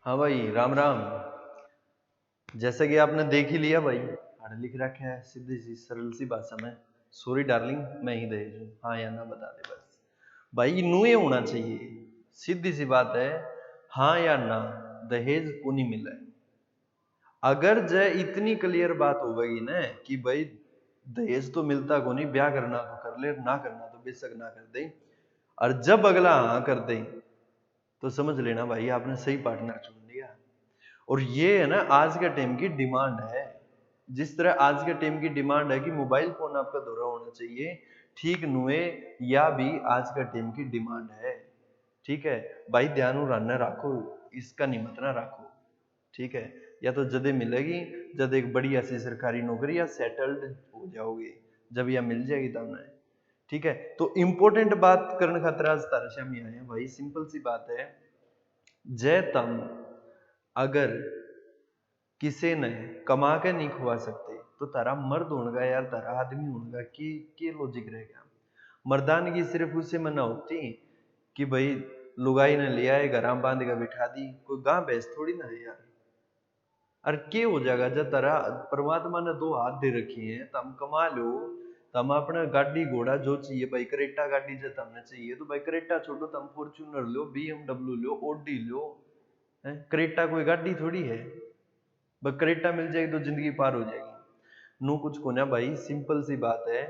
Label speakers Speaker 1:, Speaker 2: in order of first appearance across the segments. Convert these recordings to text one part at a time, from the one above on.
Speaker 1: हाँ भाई, राम राम। जैसा कि आपने देख ही लिया भाई, पढ़ लिख रखा है सीधी सी सरल सी भाषा में। सॉरी डार्लिंग, मैं ही दहेज हूँ, हाँ या ना बता दे बस। भाई यूं ही होना चाहिए, सीधी सी बात है। हाँ या ना, दहेज को नहीं मिला है। अगर जय इतनी क्लियर बात हो गई ना कि भाई दहेज तो मिलता को नहीं, ब्याह करना तो कर ले, ना करना तो बेशक ना कर दे। और जब अगला हाँ कर दे तो समझ लेना भाई आपने सही पार्टनर चुन लिया। और ये है ना आज के टाइम की डिमांड है। जिस तरह आज के टाइम की डिमांड है कि मोबाइल फोन आपका दोहरा होना चाहिए, ठीक नुए या भी आज का टाइम की डिमांड है। ठीक है भाई, ध्यान रहना रखो, इसका निमत ना रखो। ठीक है, या तो जदे मिलेगी, जब एक बढ़िया सी सरकारी नौकरी या सेटल्ड हो जाओगे, जब यह मिल जाएगी तब ना। ठीक है, तो इंपॉर्टेंट बात करने खातिर आज तारा श्याम आए हैं भाई। सिंपल सी बात है, जय तम अगर किसे ने कमा के नहीं खुआ सकते तो तारा मर्द होगा यार, तारा आदमी होगा कि लॉजिक रहेगा। मर्दानगी सिर्फ उससे मना होती कि भाई लुगाई ने लिया है, घर बांध के बिठा दी, कोई गांव भैंस थोड़ी ना है यार। अरे क्या हो जाएगा जब तारा परमात्मा ने दो हाथ दे रखे हैं, तम कमा लो, तम अपना गाड़ी घोड़ा जो चाहिए भाई, करेटा गाड़ी जो तमने चाहिए तो भाई करेटा छोड़ो, तम फॉर्च्यूनर लो, BMW लो, ऑडी लो। है करेटा कोई गाड़ी थोड़ी है। बस करेटा मिल जाएगी तो जिंदगी पार हो जाएगी। नू कुछ को ना भाई, सिंपल सी बात है,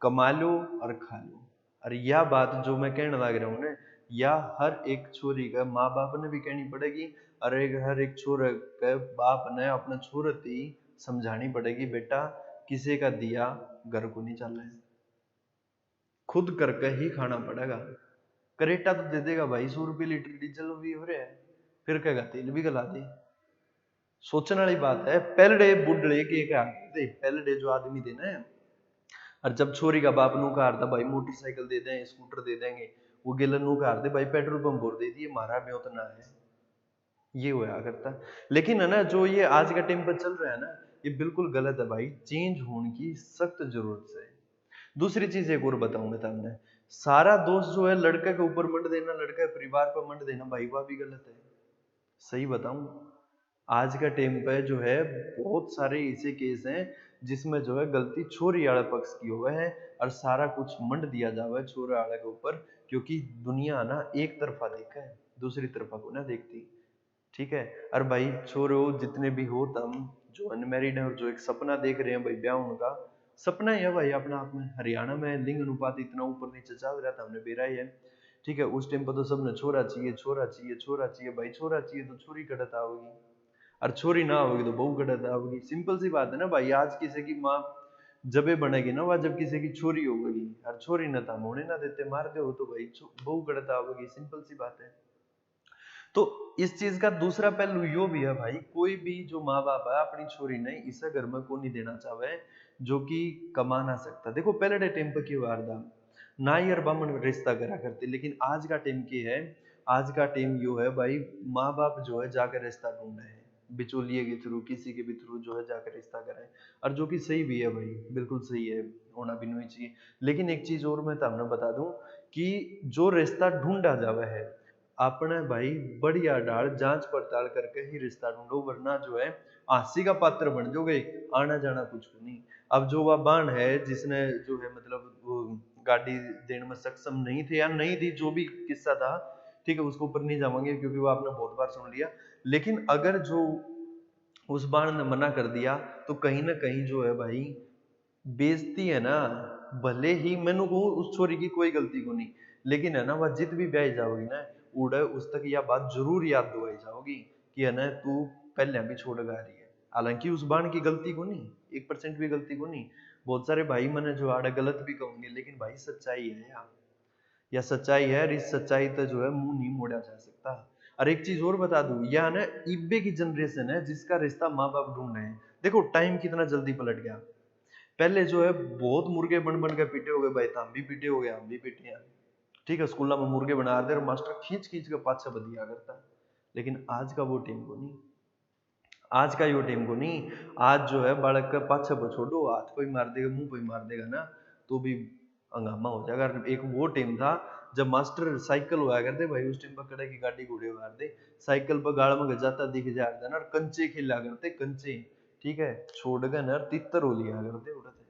Speaker 1: कमा लो और खा लो। अरे यह बात जो मैं कहने लग रहा हूँ ना, या हर एक छोरी का माँ बाप ने भी कहनी पड़ेगी। अरे हर एक छोरे के बाप ने अपने छोरत ही समझानी पड़ेगी, बेटा किसी का दिया घर को नहीं चल रहा है, खुद करके ही खाना पड़ेगा। करेटा तो दे देगा भाई, 100 रुपये लीटर डीजल भी हो रहा है, फिर कहेगा तेल भी गला दे। सोचने वाली बात है। पहले बुढ़े के क्या थे, पहले जो आदमी थे ना, और जब छोरी का बाप नू कार था भाई मोटरसाइकिल दे दें, स्कूटर दे देंगे, वो गिलन नू कार दे भाई पेट्रोल पंप और दे दिए, मारा में उतना है। ये हुआ करता। लेकिन है ना, जो ये आज का टाइम पर चल रहा है ना, ये बिल्कुल गलत है भाई, चेंज होने की सख्त जरूरत है। दूसरी चीज एक और बताऊंगा तुमने, सारा दोष जो है लड़के के ऊपर मंड देना, लड़के परिवार पर मंड देना भाई, वह भी गलत है। सही बताऊं, आज का टाइम पे जो है बहुत सारे ऐसे केस हैं जिसमें जो है गलती छोरी वाले पक्ष की हुआ है, और सारा कुछ मंड दिया जावा है छोरे वाले के ऊपर, क्योंकि दुनिया ना एक तरफा देखा है, दूसरी तरफा को ना देखती। ठीक है, और भाई छोरो जितने भी हो तुम, जो अनमेरिड है और जो एक सपना देख रहे हैं भाई ब्याह उनका सपना ही है भाई, अपना आप में हरियाणा में लिंग अनुपात इतना ऊपर नीचे चल रहा था, हमने बेरा ही है। ठीक है, उस टाइम पर तो सबने छोरा चाहिए, छोरा चाहिए, छोरा चाहिए भाई, छोरा चाहिए तो छोरी कड़त आओगी, और छोरी ना होगी तो बहू कड़त आओगी। सिंपल सी बात है ना भाई, आज किसी की माँ जबे बनेगी ना वह जब किसी की छोरी होगी, और छोरी ना था होने ना देते, मार दे हो तो भाई बहू कड़त आओगी, सिंपल सी बात है। तो इस चीज का दूसरा पहलू यो भी है भाई, कोई भी जो माँ बाप है अपनी छोरी ने इसे घर में को नहीं देना चाहे जो कि कमा ना सकता। देखो पहले टाइम पर क्यों था, नाई और बामन रिश्ता करा करते, लेकिन आज का टाइम की है, आज का टाइम यो है भाई, माँ बाप जो है जाकर रिश्ता ढूंढ रहे हैं, बिचौलिए के थ्रू, किसी के भी थ्रू जो है जाकर रिश्ता करें। और जो कि सही भी है भाई, बिल्कुल सही है, होना भी नहीं चाहिए। लेकिन एक चीज और मैं तुमने बता दूं कि जो रिश्ता ढूंढा जावा है, अपने भाई बढ़िया डाल जांच पड़ताल करके ही रिश्ता ढूंढो, वरना जो है आसी का पात्र बन जाओगे, आना जाना कुछ नहीं। अब जो वह बाण है जिसने जो है मतलब वो गाड़ी देने में सक्षम नहीं थे या नहीं थी, जो भी किस्सा था, ठीक है उसको ऊपर नहीं जावांगे क्योंकि वो आपने बहुत बार सुन लिया। लेकिन अगर जो उस बाण ने मना कर दिया तो कहीं ना कहीं जो है भाई बेइज्जती है ना, भले ही मैंने कहूँ उस छोरी की कोई गलती को नहीं, लेकिन है ना वह जित भी ब्याह जाओगी ना, उड़े उस तक यह बात जरूर याद दिलाई जाओगी कि है ना तू पहले भी छोड़ गा रही है। हालांकि उस बाण की गलती को नहीं, 1% भी गलती को नहीं। बहुत सारे भाई मैंने जो आड़े गलत भी कहूंगे, लेकिन भाई सच्चाई है यार, या सच्चाई है, और इस सच्चाई तो जो है मुंह नहीं मोड़ा जा सकता। और एक चीज और बता दूं, यह ना इब्बे की जनरेशन है जिसका रिश्ता माँ बाप ढूंढ रहे हैं। देखो टाइम कितना जल्दी पलट गया। पहले जो है बहुत मुर्गे बन बन के पीटे हो गए भाई, हम भी पीटे हो गए, हम भी पीटे हैं। ठीक है, स्कूल में मुर्गे बना दे और मास्टर खींच खींच के पाछा बदिया करता। लेकिन आज का वो टीम को नहीं, आज का यो टीम को नहीं। आज जो है बालक का पाछा छोड़ो, हाथ पे ही मार देगा, मुंह पे ही मार देगा ना, तो भी हंगामा हो जाएगा। एक वो टीम था जब मास्टर साइकिल हुआ करते भाई उस टाइम पकड़े की गाड़ी घोड़े हुआ दे, साइकिल पर गाड़ में जाता दिख जाता ना, कंचे खेला करते कंचे, ठीक है, छोड़ गए ना तितर हो लिया करते उड़ते।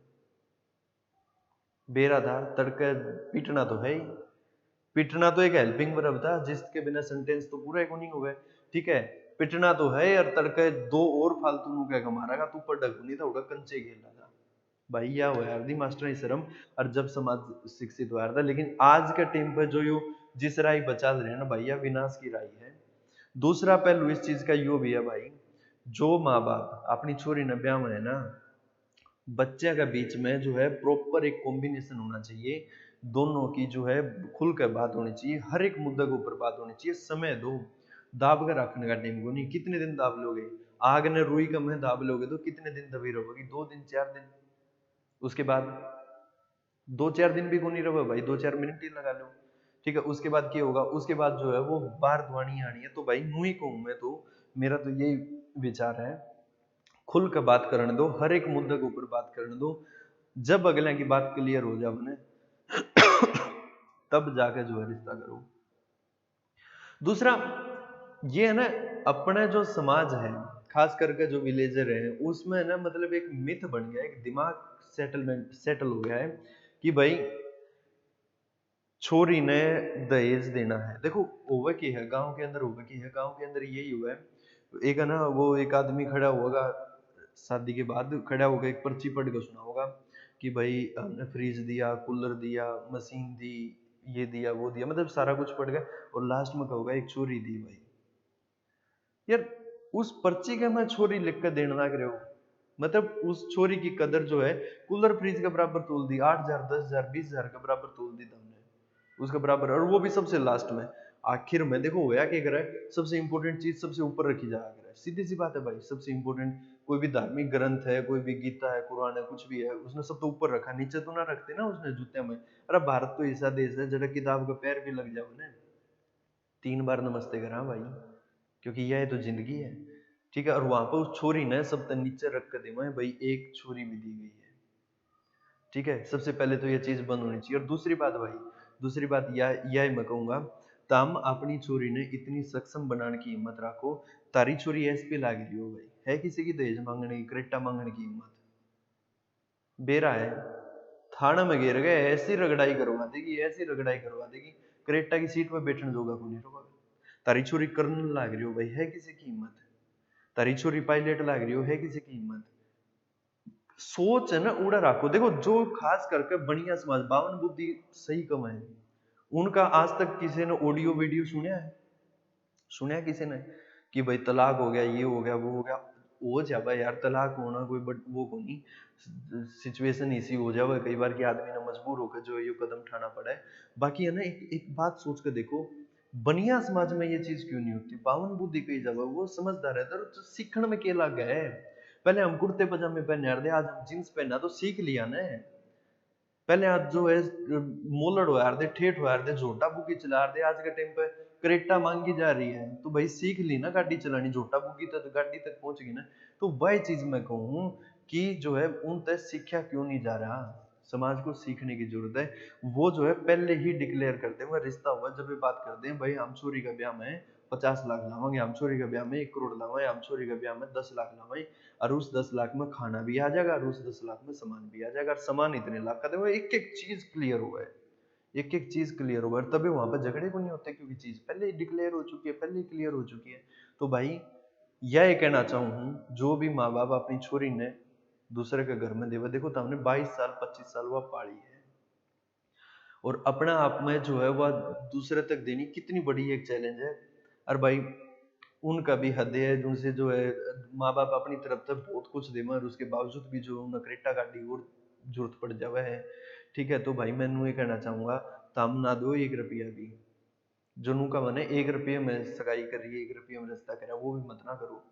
Speaker 1: बेरा था तड़के, पीटना तो है ही, पिटना तो एक हेल्पिंग वर्ब था जिसके बिना सेंटेंस तो पूरा ही नहीं हो गए, ठीक है, पिटना तो है और तड़के दो और फालतू नु क्या मारा तू पर डग नहीं था उड़ा कंचे खेला था। भाई या हो यार दी मास्टर ही शर्म, और जब समाज शिक्षित हुआ था, लेकिन आज के टाइम पर जो यो जिस राय बचा रहे हैं ना भैया, विनाश की राय है। दूसरा पहलू इस चीज का यो भी है भाई, जो माँ बाप अपनी छोरी ने ब्याह में है ना, बच्चे के बीच में जो है प्रॉपर एक कॉम्बिनेशन होना चाहिए, दोनों की जो है खुल कर बात होनी चाहिए, हर एक मुद्दे के ऊपर बात होनी चाहिए, समय दो, दाब कर रखने का टाइम को नहीं। कितने दिन दाब लोगे, आग ने रुई का मुंह दाब लोगे तो कितने दिन दबी रहोगी, 2 दिन 4 दिन, उसके बाद 2 4 दिन भी को नहीं रहो भाई, 2 4 मिनट ही लगा लो, ठीक है, उसके बाद क्या होगा, उसके बाद जो है वो बार धुआनी आनी है। तो भाई नुई कहूं मैं तो, मेरा तो यही विचार है, खुल कर बात करने दो, हर एक मुद्दे के ऊपर बात करने दो, जब अगले की बात क्लियर हो जाए ना तब जाके जो है रिश्ता करो। दूसरा ये है ना, अपना जो समाज है खास करके जो विलेजर है उसमें ना मतलब एक मिथ बन गया है, एक दिमाग सेटल हो गया है कि भाई छोरी ने दहेज देना है। देखो होगा की है गांव के अंदर, होगा की है गांव के अंदर यही हुआ है, एक है ना वो एक आदमी खड़ा होगा शादी के बाद, खड़ा होगा एक पर्ची पढ़ के सुना होगा कि भाई हमने फ्रिज दिया, कूलर दिया, मशीन दी, ये दिया वो दिया, मतलब सारा कुछ पड़ गया, और लास्ट में कहोगा एक छोरी दी। भाई यार उस पर्ची के मैं छोरी लिख कर देना लग रहे हो, मतलब उस छोरी की कदर जो है कूलर फ्रिज के बराबर तोल दी, 8,000 10,000 20,000 के बराबर तोल दी तुमने उसके बराबर, और वो भी सबसे लास्ट में। आखिर में देखो होया क्या करे, सबसे इंपॉर्टेंट चीज सबसे ऊपर रखी जाया करे, सीधी सी बात है भाई, सबसे इंपॉर्टेंट कोई भी धार्मिक ग्रंथ है, कोई भी गीता है, कुरान है, कुछ भी है, उसने सब तो ऊपर रखा, नीचे तो ना रखते ना उसने जूते में। अरे भारत तो ऐसा देश है जरा किताब का पैर भी लग जाओ ना 3 बार नमस्ते करा भाई, क्योंकि यह तो जिंदगी है, ठीक है। और वहां पर उस छोरी ने सब तक नीचे रख कर दे भाई, एक छोरी भी दी गई है, ठीक है। सबसे पहले तो ये चीज बंद होनी चाहिए। और दूसरी बात भाई, दूसरी बात यह मैं कहूंगा, तम अपनी छोरी ने इतनी सक्षम बनाने की हिम्मत रखो, तारी छोरी एस पे लाग रही हो भाई, है किसी की दहेज मांगने की, क्रेटा मांगने की हिम्मत, बेरा है थाना में घेर गए, ऐसी रगड़ाई करवा देगी, ऐसी रगड़ाई करवा देगी, क्रेटा की सीट में बैठने जोगा को नहीं रोगा। तारी छोरी कर्नल लाग रही हो भाई, है किसी की हिम्मत, तारी छोरी पायलट लाग रही हो, है किसी की हिम्मत। सोच है ना उड़ा रखो। देखो जो खास करके बढ़िया समाज बावन बुद्धि सही कम है, उनका आज तक किसी ने ऑडियो वीडियो सुना है, सुना है किसी ने कि भाई तलाक हो गया, ये हो गया, वो हो गया, हो जावा यार, तलाक होना कोई बट वो को नहीं, सिचुएशन इसी हो जावा कई बार कि आदमी ने मजबूर होकर जो ये कदम उठाना पड़ा है। बाकी है ना एक बात सोच कर देखो, बनिया समाज में ये चीज क्यों नहीं होती, बावन बुद्धि कही जावा, वो समझदार है तो सीखने में क्या लग है। पहले हम कुर्ते पजामे पहने रहे, आज हम जींस पहना तो सीख लिया ना। पहले आज जो है मोलड़ हो यार दे, ठेठ हो यार दे, झोटा बुकी चला रहे, आज के टाइम पे क्रेटा मांगी जा रही है, तो भाई सीख ली ना गाड़ी चलानी, झोटा बुकी तक गाड़ी तक पहुंच गई ना। तो वही चीज मैं कहूँ कि जो है उन तक सीखा क्यों नहीं जा रहा, समाज को सीखने की जरूरत है। वो जो है पहले ही डिक्लेयर करते हैं, रिश्ता हुआ जब ये बात करते हैं भाई हम छोरी का ब्याह में 50 लाख लावांगे, हम छोरी का ब्याह में 1 करोड़ लावांगे, हम छोरी का ब्याह में 10 लाख लावांगे, और उस 10 लाख में खाना भी आ जाएगा, और उस 10 लाख में सामान भी आ जाएगा, और सामान इतने लाख का देखो, एक एक चीज क्लियर हुआ है, एक एक चीज क्लियर हुआ है, तभी वहां पर झगड़े को नहीं होते, क्योंकि चीज पहले ही डिक्लेयर हो चुकी है, पहले ही क्लियर हो चुकी है। तो भाई यह कहना चाहूँ, जो भी माँ बाप अपनी छोरी ने दूसरे के घर में देवा, देखो तो हमने 22 साल 25 साल वह पाली है, और अपना आप में जो है वह दूसरे तक देनी कितनी बड़ी एक चैलेंज है। और भाई उनका भी हद है, उनसे जो है माँ बाप अपनी तरफ से बहुत कुछ दे, मगर उसके बावजूद भी जो उन्हें क्रेटा गाड़ी और जरूरत पड़ जावे है, ठीक है। तो भाई मैं ये कहना चाहूंगा, तम ना दो 1 रुपया भी, जो नू का मैंने 1 रुपये में सगाई करी, 1 रुपये में रिश्ता करा, वो भी मत ना करो,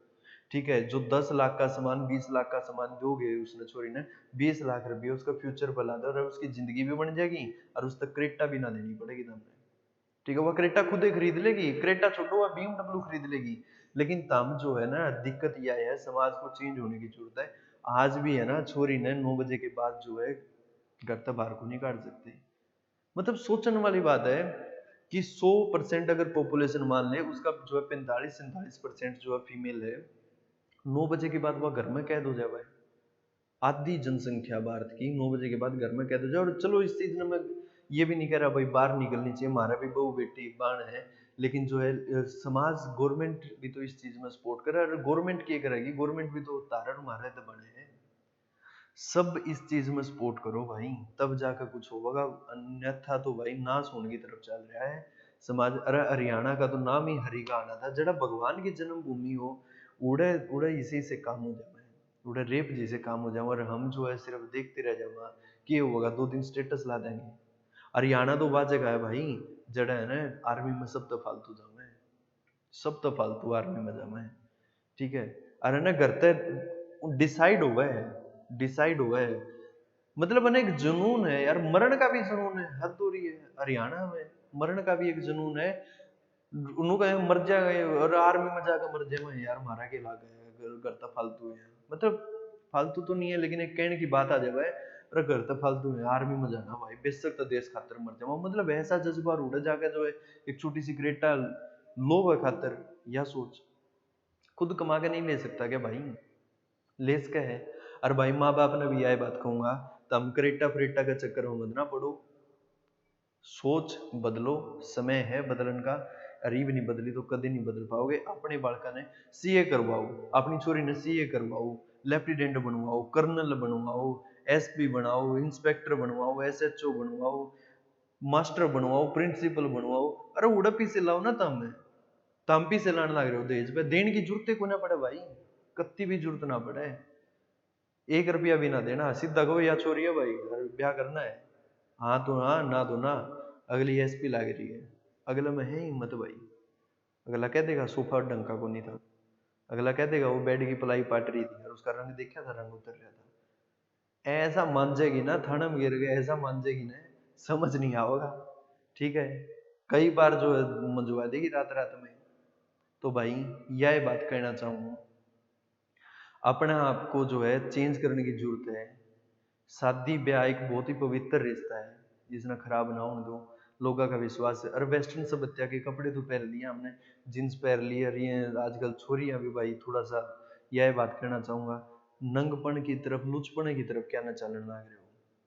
Speaker 1: ठीक है। जो 10 लाख का सामान 20 लाख का सामान दोगे उसने छोरी ने, 20 लाख रुपये उसका फ्यूचर बना दो, और उसकी जिंदगी भी बन जाएगी, और उस तक क्रेटा भी ना देनी पड़ेगी तुमने, ठीक है। वह क्रेटा खुद ही खरीद लेगी, क्रेटा छोड़ो वह BMW खरीद लेगी। लेकिन तम जो है ना, दिक्कत यह है, समाज को चेंज होने की जरूरत है। आज भी है ना, छोरी ने 9 बजे के बाद जो है घर तक बाहर को नहीं काट सकते, मतलब सोचने वाली बात है। कि 100% अगर पॉपुलेशन मान ले, उसका जो है 45-47% जो है फीमेल है, 9 बजे के बाद वह घर में कैद हो जाए भाई। आधी जनसंख्या भारत की 9 बजे के बाद घर में कैद हो जाए। और चलो इस चीज में मैं ये भी नहीं कह रहा भाई बाहर निकलनी चाहिए, हमारा भी बहू बेटी बाण है, लेकिन जो है समाज, गवर्नमेंट भी तो इस चीज में सपोर्ट करे। और गवर्नमेंट क्या करेगी, गवर्नमेंट भी तो तारा मारे तो बने हैं। सब इस चीज में सपोर्ट करो भाई, तब जाकर कुछ होगा, अन्यथा तो भाई नाश होने की तरफ चल रहा है समाज। अरे हरियाणा का तो नाम ही हरि का आना था, जड़ा भगवान की जन्मभूमि हो, उड़े उड़े इसी से काम हो जाए, उड़े रेप जी से काम हो जाए, और हम जो है सिर्फ देखते रह जाऊंगा कि होगा, 2 दिन स्टेटस ला देंगे। हरियाणा तो वह जगह है भाई, जड़ा है ना आर्मी में सब तो फालतू जामे, सब तो फालतू आर्मी में जामे, ठीक है। अरे ना घर तक डिसाइड हुआ है, डिसाइड हुआ है, मतलब ना एक जुनून है यार, मरण का भी जुनून है, हद हो रही है। हरियाणा में मरण का भी एक जुनून है, उन्होंने कहे मर जाए और आर्मी में जाकर मर जाए, मैं यार मारा के ला गए, घर तो फालतू है, मतलब फालतू तो नहीं है, लेकिन एक कहने की बात आ जाए भाई, अरे घर तो फालतू है, आर्मी में जाना भाई बेशक तो देश खातर मर जाओ, मतलब ऐसा जज्बा उड़ जाकर जो है एक छोटी सी क्रेटा लोभ खातर, या सोच खुद कमा के नहीं ले सकता क्या भाई, लेस का है। और भाई माँ बाप ने भी यह बात कहूंगा, तुम करेटा फ्रेटा का चक्कर में मत ना पड़ो, सोच बदलो, समय है बदलन का, रीब नहीं बदली तो कभी नहीं बदल पाओगे। अपने बालका ने सीए करवाओ, अपनी छोरी ने सीए करवाओ, लेफ्टिनेंट बनवाओ, कर्नल बनवाओ, एसपी बनाओ, इंस्पेक्टर बनवाओ, एसएचओ बनवाओ, मास्टर बनवाओ, प्रिंसिपल बनवाओ। अरे उड़पी से लाओ ना, तांपी से लाने लग रहे हो दहेज पे, देने की जरूरत को ना पड़े भाई, कत्ती भी जरूरत ना पड़े, 1 रुपया भी ना देना, सीधा कहो या छोरी है भाई ब्याह करना है, हाँ तो हाँ, ना तो ना, अगली एसपी लाग रही है, अगला में है हिम्मत भाई, अगला कह देगा सोफा ढंग का को नहीं था, अगला कह देगा वो बेड की पलाई पाट रही थी और उसका रंग देखा था, रंग उतर रहा था। ऐसा मान जाएगी ना, थाना में गिर गए, ऐसा मान जाएगी ना, समझ नहीं आओगा, ठीक है। कई बार जो है मंजवा देगी रात रात में। तो भाई यह बात कहना चाहूँ, अपने आप को जो है चेंज करने की जरूरत है। शादी ब्याह एक बहुत ही पवित्र रिश्ता है, जिसने खराब ना होने दो। लोगों का विश्वास है, और वेस्टर्न सभ्यता के कपड़े तो पहन लिए हमने, जींस पहन लिए, और ये आजकल छोरियां भी भाई थोड़ा सा, यह बात कहना चाहूंगा, नंगपन की तरफ, लुचपने की तरफ क्या न चलने लग रहे हो,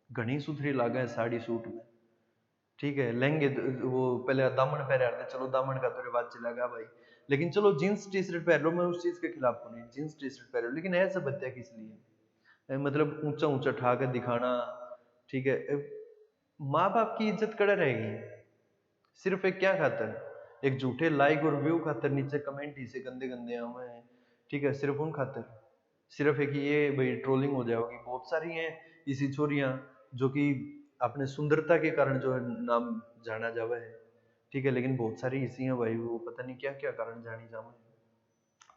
Speaker 1: घनी सुथरी लागे है साड़ी सूट में, ठीक है। लहंगे वो पहले दामन पहने थे, चलो दामन का तो रिवाज चला गया भाई, लेकिन चलो जींस टी शर्ट पहन लो, मैं उस चीज के खिलाफ हूँ नहीं, जींस टी शर्ट पहन लो, लेकिन ऐसा बत्या किस लिए, मतलब ऊंचा ऊंचा ठा कर दिखाना, ठीक है। माँ बाप की इज्जत कड़े रहेगी, सिर्फ एक क्या खातर, एक झूठे लाइक और व्यू खातर, नीचे कमेंट ही से गंदे गंदे आवे हैं, ठीक है, सिर्फ उन खातर, सिर्फ एक ये भाई ट्रोलिंग हो जाएगी। बहुत सारी हैं इसी छोरियां जो कि अपने सुंदरता के कारण जो है नाम जाना जावा है, ठीक है, लेकिन बहुत सारी इसी हैं भाई, वो पता नहीं क्या क्या कारण जानी जावे।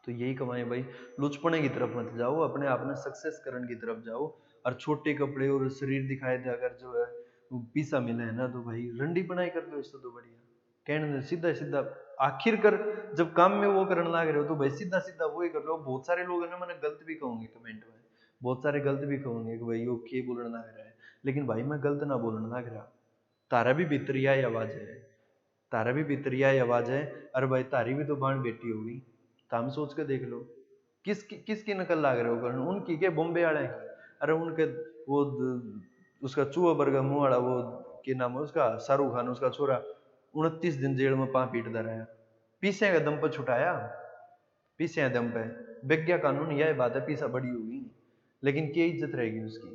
Speaker 1: तो यही कमाए भाई, लुचपने की तरफ मत जाओ, अपने आप में सक्सेस करने की तरफ जाओ। और छोटे कपड़े और शरीर दिखाए दे अगर जो है वो पीसा मिले है ना, तो भाई रंडी बनाई कर दो, इससे तो बढ़िया कहने सीधा सीधा, आखिर कर जब काम में वो करने लग रहे हो तो भाई सीधा सीधा वो ही कर लो। बहुत सारे लोग है ना, मैंने गलत भी कहूंगे कमेंट में, बहुत सारे गलत भी कहूंगे कि भाई वो के बोलने लग रहा है, लेकिन भाई मैं गलत ना बोलने लग रहा, तारा भी भितरिया आवाज है, तारा भी भितरिया आवाज है, अरे भाई तारी भी तो बाण बेटी होगी, तो हम सोच के देख लो, किसकी नकल लाग रहे हो करने, उनकी के बॉम्बे वाले की, अरे उनके वो उसका चूहा बर्गा मुंह वाला, वो क्या नाम है उसका, शाहरुख खान, उसका छोरा 29 दिन जेल में पा पीटता रहा, पीसे का दम पर छुटाया, पीसे दम पे, विज्ञा कानून यह बात है, पीसा बड़ी होगी, लेकिन क्या इज्जत रहेगी उसकी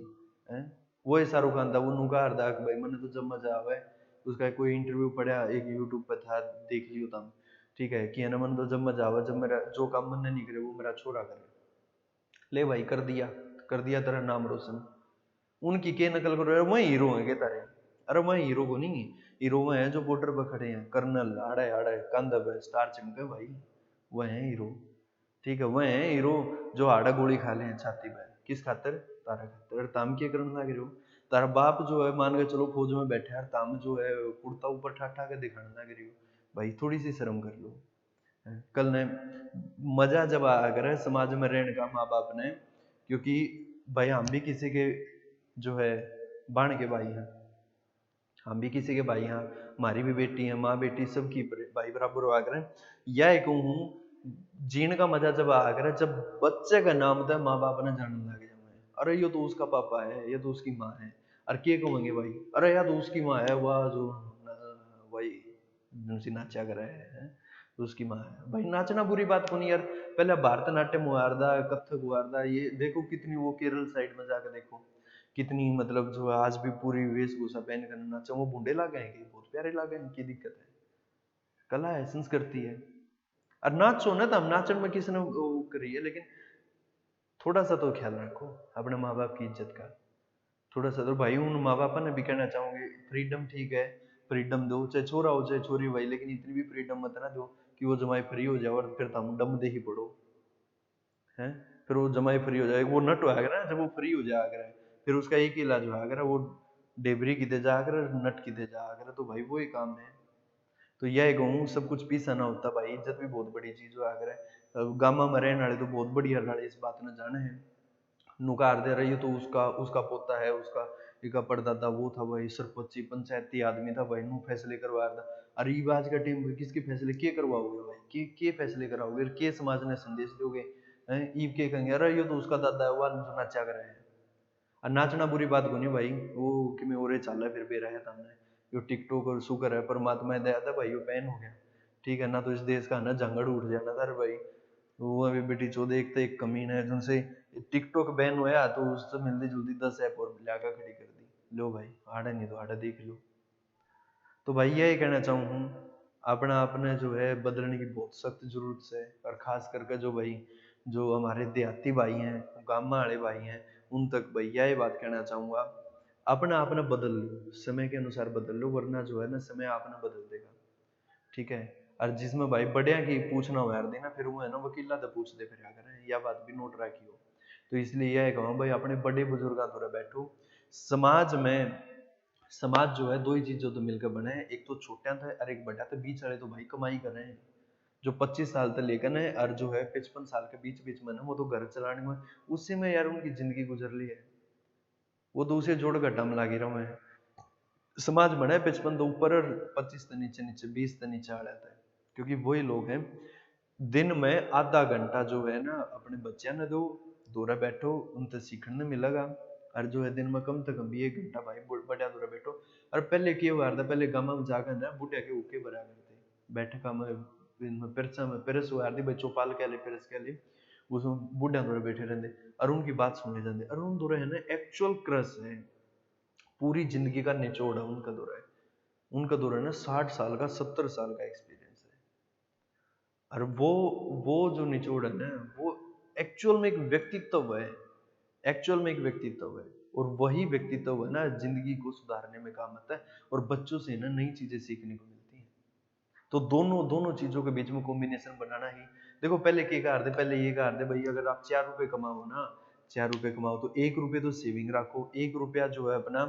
Speaker 1: है। वो ही शाहरुख खान था, वो नुका हरदा भाई मैंने तो जब मजा आवे, उसका कोई इंटरव्यू पढ़ा एक यूट्यूब पर था, देख लियो तुम, ठीक है, कि ना मन तो जब मजा आवे, जब मेरा जो काम मन नहीं करे वो मेरा छोरा करे, ले भाई कर दिया तेरा नाम रोशन, उनकी के नकल करो यार, वही हीरो है के तारे, अरे वही हीरो को नहीं, हीरो वह है जो बॉर्डर पर खड़े हैं, कर्नल आड़े आड़े कंधा पे स्टार चमके भाई, वह है हीरो, ठीक है, वह है हीरो जो आड़ा गोली खा ले छाती पे, किस खातर, तारा खातर। और ताम क्या करने लगे हो, तारा बाप जो है मान के चलो फौज में बैठे यार, ताम जो है कुर्ता ऊपर ठाठा के दिखाने लग रही हो, भाई थोड़ी सी शर्म कर लो। कल ने मजा जब आ करे समाज में रहने का माँ बाप ने, क्योंकि भाई हम भी किसी के जो है बाण के भाई हैं, हम भी किसी के भाई, हाँ हमारी भी बेटी है, माँ बेटी सबकी भाई बराबर हुआ करें। यह कहूँ जीने का मजा जब आ करे जब बच्चे का नाम था माँ बाप ने जानने लगे जाए, अरे ये तो उसका पापा है, ये तो उसकी माँ है। और के कहेंगे भाई, अरे यार तो उसकी माँ है, वह जो वही जिनसे नाचा कर है, तो उसकी माँ है भाई। नाचना बुरी बात को नहीं यार, पहले भारतनाट्यम हुआ था, कथक हुआ था, ये देखो कितनी, वो केरल साइड में जाकर देखो कितनी, मतलब जो आज भी पूरी वेशभूषा पहन कर नाचा, वो बूढ़े लागे हैं कि बहुत प्यारे लागे हैं, की दिक्कत है? कला है, संस्कृति है। और नाचो ना, तो हम नाचन में किसी ने वो करी है, लेकिन थोड़ा सा तो ख्याल रखो अपने माँ बाप की इज्जत का। थोड़ा सा तो भाई उन माँ बापा ने भी कहना चाहूंगे, फ्रीडम ठीक है, फ्रीडम दो, चाहे छोरा हो चाहे छोरी भाई, लेकिन इतनी भी फ्रीडम मत ना दो कि वो जमाई फ्री हो जाए और फिर तुम डम दे ही पड़ो है। फिर वो जमाई फ्री हो जाएगा, वो नट हो ना, जब वो फ्री हो जाएगा फिर उसका एक ही इलाज होगा, वो डेबरी की दे जाकर नट की दे जाकर, तो भाई वो ही काम है। तो यह कहूँ सब कुछ पीसा ना होता भाई, इज्जत भी बहुत बड़ी चीज हुआ अगर गामा में रहने वाले तो बहुत बढ़िया रहे, इस बात न जाने हैं। नुकार दे रही है तो उसका उसका पोता है, उसका एक परदादा वो था भाई, सरपंची पंचायती आदमी था भाई, नु फैसले करवा रहा था। अरे ये आज का टाइम में किसके फैसले के करवाओगे भाई, के फैसले कराओगे, के समाज ने संदेश दोगे हैं? ईब के कहेंगे अरे ये तो उसका दादा है, वह नाचा कर रहे हैं। और नाचना बुरी बात को नहीं भाई, वो कि मैं ओरे चाल फिर बेरा है हमने यो टिकटॉक और शुक्र है परमात्मा दया था भाई, वो बैन हो गया, ठीक है ना, तो इस देश का ना झंगड़ उठ जाना था भाई। वो अभी बेटी चौदह एक तो एक कमीन है जिनसे टिकटॉक बैन हुआ, तो उससे मिलती जुलती 10 ऐप और लाकर खड़ी कर दी, लो भाई आड़ा नहीं तो आड़ा देख लो। तो भाई यही कहना चाहूँ, अपना अपने जो है बदलने की बहुत सख्त जरूरत है। और खास करके जो भाई जो हमारे देहाती भाई हैं, गामा वाले भाई हैं, उन तक भाई यही बात कहना चाहूंगा, अपना अपना बदल लो, समय के अनुसार बदल लो, वरना जो है ना समय अपना बदल देगा, ठीक है। और जिसमें भाई बढ़िया की पूछना हो यार देना, फिर वो है ना वकीला तो पूछ दे फिर अगर है, यह बात भी नोट रखी हो। तो इसलिए यह कहूँ भाई अपने बड़े बुजुर्गों थोड़ा बैठो, समाज में, समाज जो है दो ही चीजों तो मिलकर बने हैं, एक तो छोटा था और एक बड़ा था, बीच वाले तो भाई कमाई कर रहे हैं। जो 25 साल तक लेकर है और जो है 55 साल के बीच बीच में ना, वो तो घर चलाने में उसी में यार उनकी जिंदगी गुजर ली है, वो तो उसे जोड़ घटा में लागे रहो है। समाज बना है 55 तो ऊपर और 25 तो नीचे, नीचे 20 तो नीचे आ जाता है, क्योंकि वही लोग हैं दिन में आधा घंटा जो है ना अपने बच्चों ने दो, दूरा बैठो उनसे सीखने मिलेगा। और जो है दिन में कम से कम भी 1 घंटा भाई बढ़िया दूरा बैठो। और पहले क्या हुआ था, पहले गाँव में जाकर ना बुढ़िया के ऊके भरा करते बैठका में, पिरसा में पिरस हुआ थी भाई, चौपाल कह ले पिरस कह ले, उसमें बुढ़िया दूरा बैठे रहते और उनकी बात सुने जाते, और उन दूरा है ना एक्चुअल क्रश है, पूरी जिंदगी का निचोड़ है उनका दौरा है। उनका दौरा है ना 60 साल का 70 साल का एक्सपीरियंस है। और वो जो निचोड़ है ना, वो एक्चुअल में एक व्यक्तित्व है, एक्चुअल में एक व्यक्तित्व है। और वही व्यक्तित्व है ना जिंदगी को सुधारने में काम आता है, और बच्चों से ना नई चीजें सीखने को मिलती हैं। तो दोनों दोनों चीजों के बीच में कॉम्बिनेशन बनाना ही, देखो पहले क्या कर दे, पहले ये कर दे भाई, अगर आप 4 रुपए कमाओ ना, 4 रुपए कमाओ तो 1 रुपए तो सेविंग रखो, 1 रुपया जो है अपना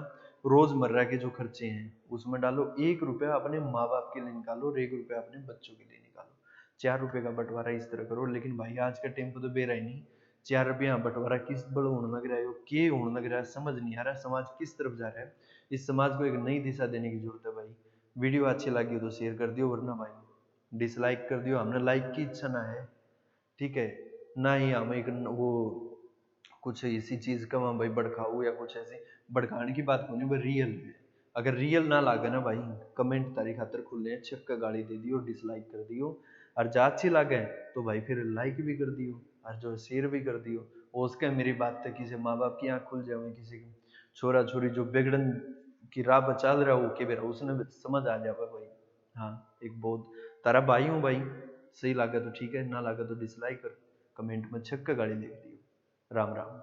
Speaker 1: रोजमर्रा के जो खर्चे हैं उसमें डालो, 1 रुपया अपने माँ बाप के लिए निकालो, और 1 रुपया अपने बच्चों के लिए निकालो। 4 रुपए का बंटवारा इस तरह करो। लेकिन भाई आज का टाइम पे तो बेरा ही नहीं, 4 रुपया बंटवारा किस बड़ होने लग रहा है, के होने लग रहा है, समझ नहीं आ रहा समाज किस तरफ जा रहा है। इस समाज को एक नई दिशा देने की जरूरत है भाई। वीडियो अच्छी लगी हो तो शेयर कर दियो, वरना भाई डिसलाइक कर दियो, हमने लाइक की इच्छा ना है, ठीक है। ना ही हम एक वो कुछ इसी चीज का वहां भाई भड़काऊ या कुछ ऐसी भड़काने की बात को नहीं, भाई रियल है। अगर रियल ना लागे ना भाई, कमेंट तारी खातर खुले हैं, छक्का गाली दे दियो, डिसलाइक कर दियो। और जो अच्छी लगे तो भाई फिर लाइक भी कर दियो, और जो शेयर भी कर दियो। और उसका मेरी बात तक किसी माँ बाप की आंख खुल जाए, किसी की छोरा छोरी जो बिगड़न की राह पर चल रहा हो के बेरा उसने समझ आ जावे भाई, हाँ एक बहुत तारा भाई हूँ भाई, सही लगा तो ठीक है, ना लगा तो डिसलाइक कर, कमेंट में छक्का गाली दे दियो। राम राम।